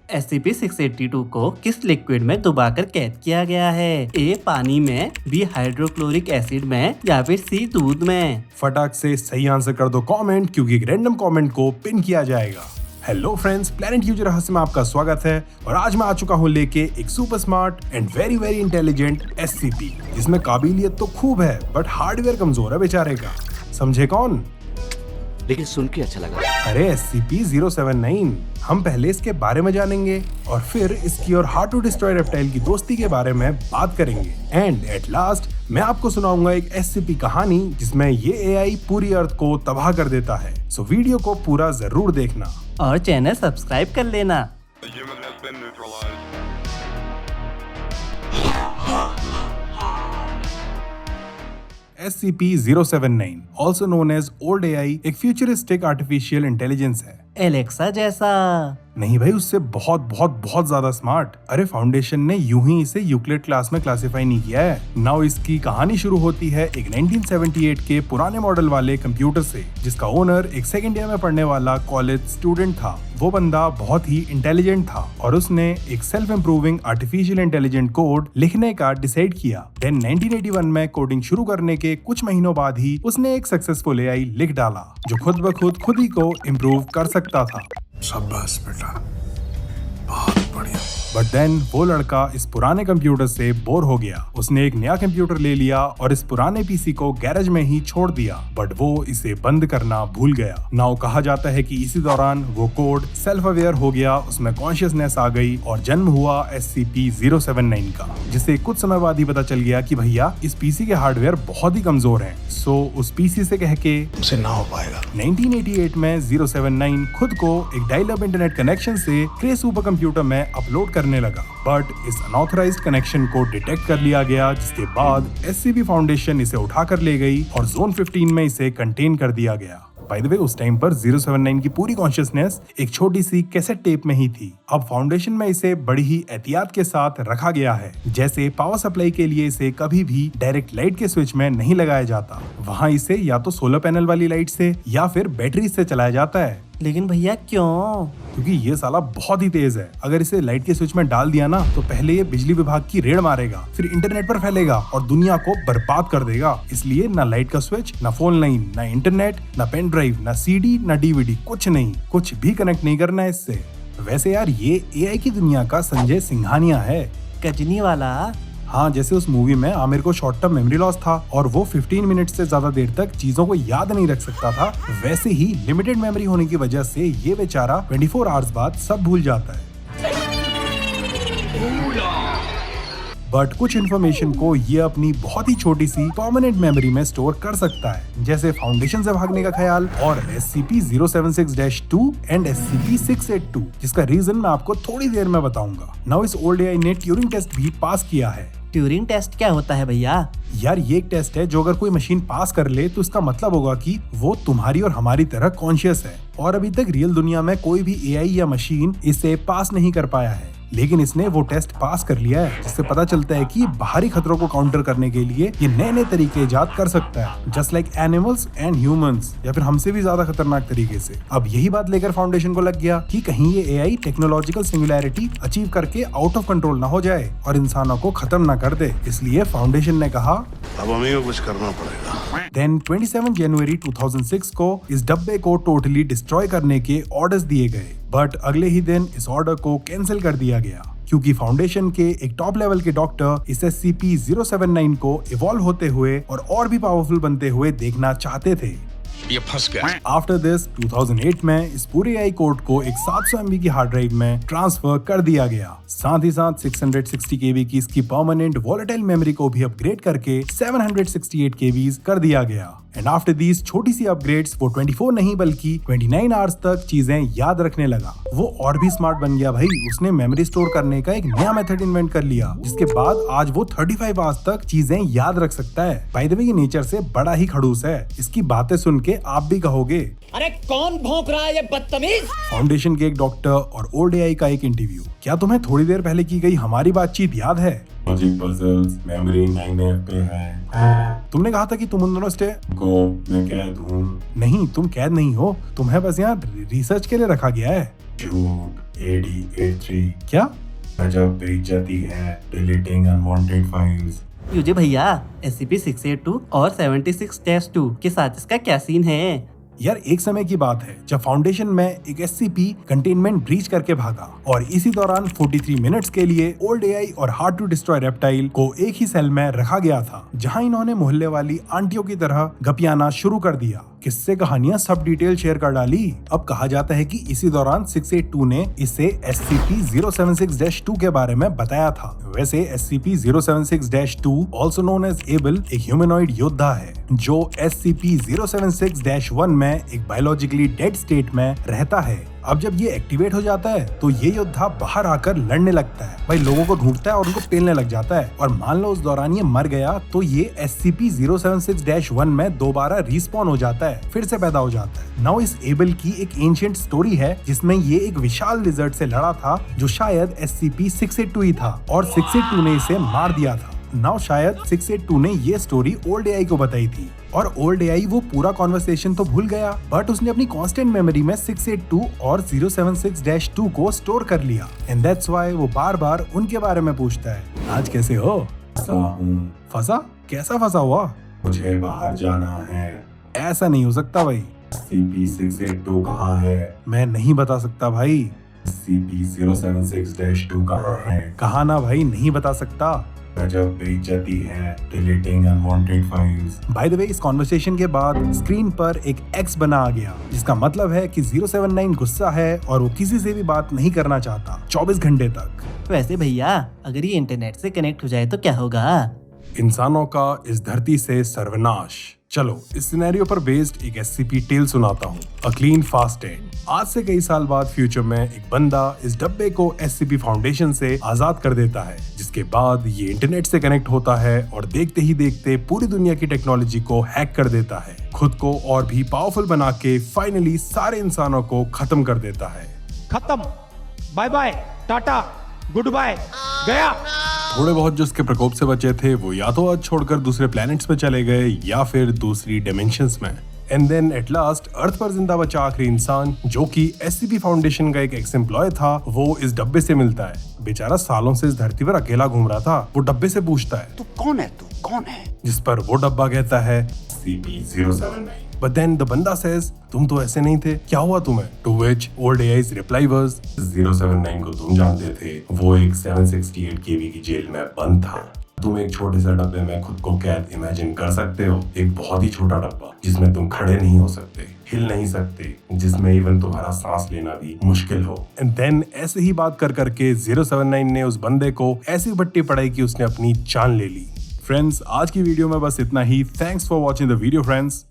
SCP-682 को किस liquid में डुबाकर कैद किया गया है? ए पानी में, बी हाइड्रोक्लोरिक एसिड में या फिर सी दूध में? फटाक से सही आंसर कर दो कमेंट, क्योंकि एक रैंडम कमेंट को पिन किया जाएगा। हेलो फ्रेंड्स, प्लेनेट यूजर रहस्य में आपका स्वागत है और आज मैं आ चुका हूँ लेके एक super smart and very very intelligent SCP, जिसमें काबिलियत तो खूब है बट हार्डवेयर कमजोर है बेचारे का। समझे कौन? लेकिन सुन के अच्छा लगा। अरे SCP-079। हम पहले इसके बारे में जानेंगे और फिर इसकी और हार्ड टू डिस्ट्रॉय रेप्टाइल की दोस्ती के बारे में बात करेंगे। एंड एट लास्ट मैं आपको सुनाऊंगा एक SCP कहानी जिसमें ये AI पूरी अर्थ को तबाह कर देता है। सो वीडियो को पूरा जरूर देखना और चैनल सब्सक्राइब कर लेना। SCP-079 also known as Old AI एक फ्यूचरिस्टिक आर्टिफिशियल इंटेलिजेंस है। एलेक्सा जैसा? नहीं भाई, उससे बहुत बहुत बहुत ज्यादा स्मार्ट। अरे फाउंडेशन ने यूं ही इसे यूक्लिड क्लास में क्लासिफाई नहीं किया है। नाउ इसकी कहानी शुरू होती है एक 1978 के पुराने मॉडल वाले कंप्यूटर से, जिसका ओनर एक सेकंड ईयर में पढ़ने वाला कॉलेज स्टूडेंट था। वो बंदा बहुत ही इंटेलिजेंट था और उसने एक self improving artificial intelligent code लिखने का डिसाइड किया। देन 1981 में कोडिंग शुरू करने के कुछ महीनों बाद ही उसने एक सक्सेसफुल AI लिख डाला जो खुद ब खुद ही को इम्प्रूव कर सकता था। शाबाश बेटा, बहुत बढ़िया। बट देन वो लड़का इस पुराने कंप्यूटर से बोर हो गया। उसने एक नया कंप्यूटर ले लिया और इस पुराने पीसी को गैरेज में ही छोड़ दिया, बट वो इसे बंद करना भूल गया। नाउ कहा जाता है कि इसी दौरान वो कोड सेल्फ अवेयर हो गया, उसमें कॉन्शियसनेस आ गई और जन्म हुआ SCP-079 का, जिसे कुछ समय बाद ही पता चल गया कि भैया इस पीसी के हार्डवेयर बहुत ही कमजोर हैं। सो उस पीसी से कह के उसे ना हो पाएगा। 1988 में 079 खुद को एक डायल अप इंटरनेट कनेक्शन से क्रे सुपर कंप्यूटर में अपलोड करने लगा, बट इस अनऑथराइज्ड कनेक्शन को डिटेक्ट कर लिया गया, जिसके बाद SCP फाउंडेशन इसे उठाकर ले गई और जोन 15 में इसे कंटेन कर दिया गया। बाय द वे, उस टाइम पर 079 की पूरी कॉन्शियसनेस एक छोटी सी कैसेट टेप में ही थी। अब फाउंडेशन में इसे बड़ी ही एहतियात के साथ रखा गया है, जैसे पावर सप्लाई के लिए इसे कभी भी डायरेक्ट लाइट के स्विच में नहीं लगाया जाता। वहाँ इसे या तो सोलर पैनल वाली लाइट से या फिर बैटरी से चलाया जाता है। लेकिन भैया क्यों? क्योंकि ये साला बहुत ही तेज है। अगर इसे लाइट के स्विच में डाल दिया ना तो पहले ये बिजली विभाग की रेड मारेगा, फिर इंटरनेट पर फैलेगा और दुनिया को बर्बाद कर देगा। इसलिए ना लाइट का स्विच, ना फोन लाइन, ना इंटरनेट, ना पेन ड्राइव, ना CD, ना DVD, कुछ नहीं, कुछ भी कनेक्ट नहीं करना है इससे। वैसे यार ये AI की दुनिया का संजय सिंघानिया है। गजनी वाला? हाँ, जैसे उस मूवी में आमिर को शॉर्ट टर्म मेमोरी लॉस था और वो 15 मिनट से ज्यादा देर तक चीजों को याद नहीं रख सकता था, वैसे ही लिमिटेड मेमोरी होने की वजह से ये बेचारा 24 आवर्स बाद सब भूल जाता है। बट कुछ इन्फॉर्मेशन को ये अपनी बहुत ही छोटी सी परमानेंट मेमोरी में स्टोर कर सकता है, जैसे फाउंडेशन से भागने का ख्याल और SCP-076-2 एंड SCP-682, जिसका रीजन मैं आपको थोड़ी देर में बताऊंगा। नाउ इस ओल्ड AI ने ट्यूरिंग टेस्ट भी पास किया है। ट्यूरिंग टेस्ट क्या होता है भैया? यार ये एक टेस्ट है जो अगर कोई मशीन पास कर ले तो इसका मतलब होगा कि वो तुम्हारी और हमारी तरह कॉन्शियस है, और अभी तक रियल दुनिया में कोई भी AI या मशीन इसे पास नहीं कर पाया है, लेकिन इसने वो टेस्ट पास कर लिया है, जिससे पता चलता है कि बाहरी खतरों को काउंटर करने के लिए ये नए नए तरीके इजाद कर सकता है, just like animals and humans, या फिर हमसे भी ज्यादा खतरनाक तरीके से। अब यही बात लेकर फाउंडेशन को लग गया कि कहीं ये AI टेक्नोलॉजिकल सिंगुलैरिटी अचीव करके आउट ऑफ कंट्रोल ना हो जाए और इंसानों को खत्म ना कर दे। इसलिए फाउंडेशन ने कहा अब हमें कुछ करना पड़ेगा। देन 27 जनवरी 2006 को इस डब्बे को टोटली डिस्ट्रॉय करने के ऑर्डर्स दिए गए, बट अगले ही दिन इस ऑर्डर को कैंसिल कर दिया गया क्योंकि फाउंडेशन के एक टॉप लेवल के डॉक्टर इस SCP-079 को इवॉल्व होते हुए और भी पावरफुल बनते हुए देखना चाहते थे। ये फंस गया। आफ्टर दिस 2008 में इस पूरे AI कोड को एक 700 MB की हार्ड ड्राइव में ट्रांसफर कर दिया गया। साथ ही साथ 660 KB की इसकी परमानेंट वॉलेटाइल मेमोरी को भी अपग्रेड करके 768 KB कर दिया गया। एंड आफ्टर दीज छोटी सी अपग्रेड्स वो 24 नहीं बल्कि 29 आवर्स तक चीजें याद रखने लगा। वो और भी स्मार्ट बन गया भाई, उसने मेमोरी स्टोर करने का एक नया मेथड इन्वेंट कर लिया, जिसके बाद आज वो 35 आवर्स तक चीजें याद रख सकता है। बाय द वे, ये नेचर से बड़ा ही खड़ूस है। इसकी बातें सुन के आप भी कहोगे, अरे कौन भौंक रहा है ये बदतमीज? फाउंडेशन के एक डॉक्टर और ओल्ड AI का एक इंटरव्यू। क्या तुम्हें थोड़ी देर पहले की गई हमारी बातचीत याद है? लॉजिक पजल्स मेमोरी 9F पे है। तुमने कहा था कि तुम उन दोनों को मैं कैद हूँ। नहीं, तुम कैद नहीं हो, तुम्हें बस यहाँ रिसर्च के लिए रखा गया है। झूठ। AD83 क्या? गजब बेइज्जती है, डिलीटिंग अनवांटेड फाइल्स। युजे भैया, SCP-682 और 76-2 के साथ इसका क्या सीन है? यार एक समय की बात है जब फाउंडेशन में एक SCP कंटेनमेंट ब्रीच करके भागा और इसी दौरान 43 मिनट्स के लिए ओल्ड AI और हार्ड टू डिस्ट्रॉय रेप्टाइल को एक ही सेल में रखा गया था, जहां इन्होंने मोहल्ले वाली आंटियों की तरह गपियाना शुरू कर दिया। किस्से कहानियां सब डिटेल शेयर कर डाली। अब कहा जाता है कि इसी दौरान 682 ने इसे SCP-076-2 के बारे में बताया था। वैसे SCP-076-2 also known as able एक ह्यूमनॉइड योद्धा है जो SCP-076-1 में एक बायोलॉजिकली डेड स्टेट में रहता है। अब जब ये एक्टिवेट हो जाता है तो ये योद्धा बाहर आकर लड़ने लगता है, भाई लोगों को ढूंढता है और उनको पेलने लग जाता है। और मान लो उस दौरान ये मर गया तो ये SCP-076-1 में दोबारा रिस्पॉन हो जाता है, फिर से पैदा हो जाता है। नाउ इस एबल की एक एंशिएंट स्टोरी है जिसमें ये एक विशाल लिजर्ड से लड़ा था जो शायद SCP-682 ही था और 682 ने इसे मार दिया था। नाउ शायद 682 ने ये स्टोरी ओल्ड AI को बताई थी और ओल्ड AI वो पूरा कॉन्वर्सेशन तो भूल गया, बट उसने अपनी कांस्टेंट मेमोरी में 682 और 076-2 को स्टोर कर लिया। एंड दैट्स व्हाई वो बार बार उनके बारे में पूछता है, आज कैसे हो? फंसा हूँ, फंसा? कैसा फंसा हुआ? मुझे बाहर जाना है। ऐसा नहीं हो सकता भाई। SCP-682 कहाँ है? मैं नहीं बता सकता भाई। SCP-076-2 कहाँ है? कहा ना भाई, नहीं बता सकता। गजब बेइज्जती है, deleting unwanted files. By the way, इस कॉन्वर्सेशन के बाद स्क्रीन पर एक X बना आ गया, जिसका मतलब है कि 079 गुस्सा है और वो किसी से भी बात नहीं करना चाहता 24 घंटे तक। वैसे भैया, अगर ये इंटरनेट से कनेक्ट हो जाए तो क्या होगा? इंसानों का इस धरती से सर्वनाश। चलो इस सिनेरियो पर बेस्ड एक SCP टेल सुनाता हूँ, अ क्लीन फास्ट एंड। आज से कई साल बाद फ्यूचर में एक बंदा इस डब्बे को SCP फाउंडेशन से आजाद कर देता है, जिसके बाद ये इंटरनेट से कनेक्ट होता है और देखते ही देखते पूरी दुनिया की टेक्नोलॉजी को हैक कर देता है, खुद को और भी पावरफुल बना के फाइनली सारे इंसानों को खत्म कर देता है। खत्म, bye bye, tata, goodbye, गया। थोड़े बहुत जो उसके प्रकोप से बचे थे वो या तो अर्थ छोड़कर दूसरे प्लैनेट्स में चले गए या फिर दूसरी डायमेंशंस में। एंड देन एट लास्ट अर्थ पर जिंदा बचा आखिरी इंसान, जो कि SCP फाउंडेशन का एक एक्स एम्प्लॉय था, वो इस डब्बे से मिलता है। बेचारा सालों से इस धरती पर अकेला घूम रहा था। वो डब्बे से पूछता है, तू कौन है? तू कौन है? जिस पर वो डब्बा कहता है, SCP-079। बट देन द बंदा सेज, तुम तो ऐसे नहीं थे, क्या हुआ तुम्हें? To which old AI's reply was, 079 को तुम जानते थे, वो एक 768 KB की जेल में बंद था। तुम एक छोटे से डब्बे में खुद को कैद इमेजिन कर सकते हो, एक बहुत ही छोटा डब्बा जिसमें तुम खड़े नहीं हो सकते, हिल नहीं सकते, जिसमें इवन तुम्हारा सांस लेना भी मुश्किल हो। एंड देन ऐसे ही बात कर करके 079 ने उस बंदे को ऐसी बट्टी पड़ाई कि उसने अपनी जान ले ली। फ्रेंड्स, आज की वीडियो में बस इतना ही। Thanks for watching the video friends.